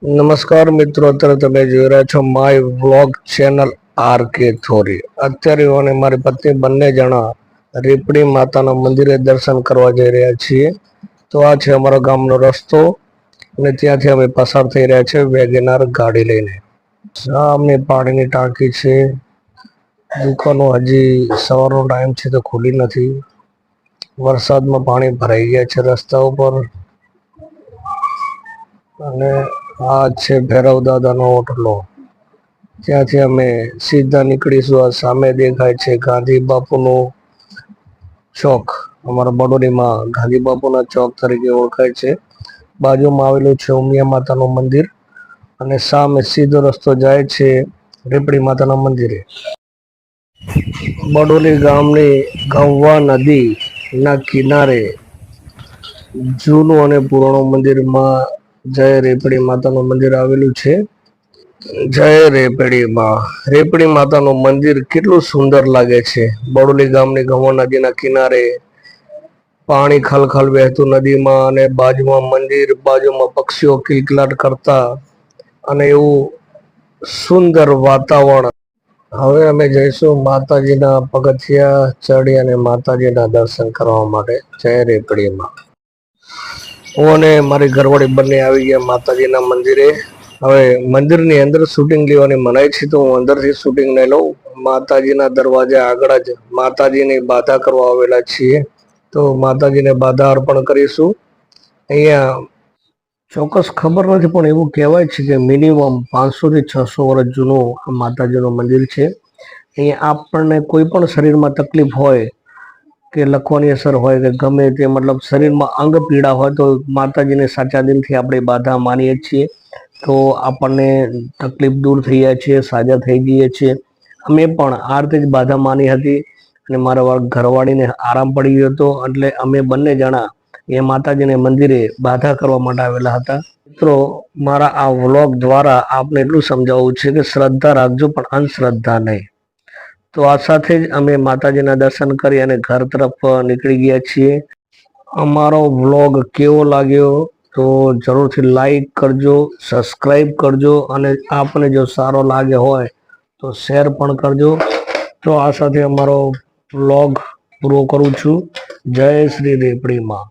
નમસ્કાર મિત્રો, અત્યારે તમે જોઈ રહ્યા છો માય વ્લોગ ચેનલ આરકે થોરી. અત્યારે હું અને મારી પત્ની બંને જણા રીપડી માતાના મંદિરે દર્શન કરવા જઈ રહ્યા છીએ. તો આ છે અમારા ગામનો રસ્તો અને ત્યાંથી અમે પસાર થઈ રહ્યા છે વેગેનાર ગાડી લઈને. સામે પાણીની ટાંકી છે. દુકાનો હજી સવારનો ટાઈમ છે તો ખુલી નથી. વરસાદમાં પાણી ભરાઈ ગયા છે રસ્તા ઉપર. અને આ છે ભૈરવ દાદાનો ઓટલો. ત્યાંથી અમે સીધા નીકળીશું. આ સામે દેખાય છે ગાંધી બાપુનો ચોક. અમારા બડોલીમાં ગાંધી બાપુના ચોક તરીકે ઓળખાય છે. બાજુમાં આવેલું છે ઉમિયા માતાનું મંદિર અને સામે સીધો રસ્તો જાય છે રીપડી માતાના મંદિરે. બડોલી ગામની ગંગવા નદી ના કિનારે જૂનું અને પુરાણું મંદિરમાં જય રેપડી માતાનું મંદિર આવેલું છે. જય રેપડીમાં રેપડી માતાનું મંદિર કેટલું સુંદર લાગે છે. બડોલી ગામની ગંગવા નદીના કિનારે પાણી ખલખલ વહેતું નદીમાં અને બાજુમાં મંદિર, બાજુમાં પક્ષીઓ કિલકિલાટ કરતા અને એવું સુંદર વાતાવરણ. હવે અમે જઈશું માતાજીના પગથિયા ચડી અને માતાજીના દર્શન કરવા માટે જય રેપડીમાં. હું અને મારી ઘરવાળી બંને આવી ગયા માતાજીના મંદિરે. હવે મંદિરની અંદર શૂટિંગ લેવાની મનાઈ છે તો હું અંદરથી શૂટિંગ લઈ લઉં. માતાજીના દરવાજા આગળ જ માતાજીની બાધા કરવા આવેલા છીએ તો માતાજીને બાધા અર્પણ કરીશું. અહીંયા ચોક્કસ ખબર નથી પણ એવું કહેવાય છે કે મિનિમમ 500 થી 600 વર્ષ જૂનું આ માતાજીનું મંદિર છે. અહીંયા આપણને કોઈ પણ શરીરમાં તકલીફ હોય કે લખવાની અસર હોય કે ગમે તે મતલબ શરીરમાં અંગ પીડા હોય તો માતાજીને સાચા દિલથી આપણે બાધા માનીએ છીએ તો આપણને તકલીફ દૂર થઈ જાય છે, સાજા થઈ જઈએ છીએ. અમે પણ આ રીતે જ બાધા માની હતી અને મારા ઘરવાળીને આરામ પડી ગયો હતો એટલે અમે બંને જણા એ માતાજીને મંદિરે બાધા કરવા માટે આવેલા હતા. મિત્રો, મારા આ વ્લોગ દ્વારા આપને એટલું સમજાવવું છે કે શ્રદ્ધા રાખજો પણ અંધશ્રદ્ધા નહીં. તો આ સાથે જ અમે માતાજીના દર્શન કરી અને ઘર તરફ નીકળી ગયા છીએ. અમારો વ્લોગ કેવો લાગ્યો તો જરૂરથી લાઈક કરજો, સબસ્ક્રાઈબ કરજો અને આપને જો સારો લાગે હોય તો શેર પણ કરજો. તો આ સાથે અમારો વ્લોગ પૂરો કરું છું. જય શ્રી રેપડીમાં.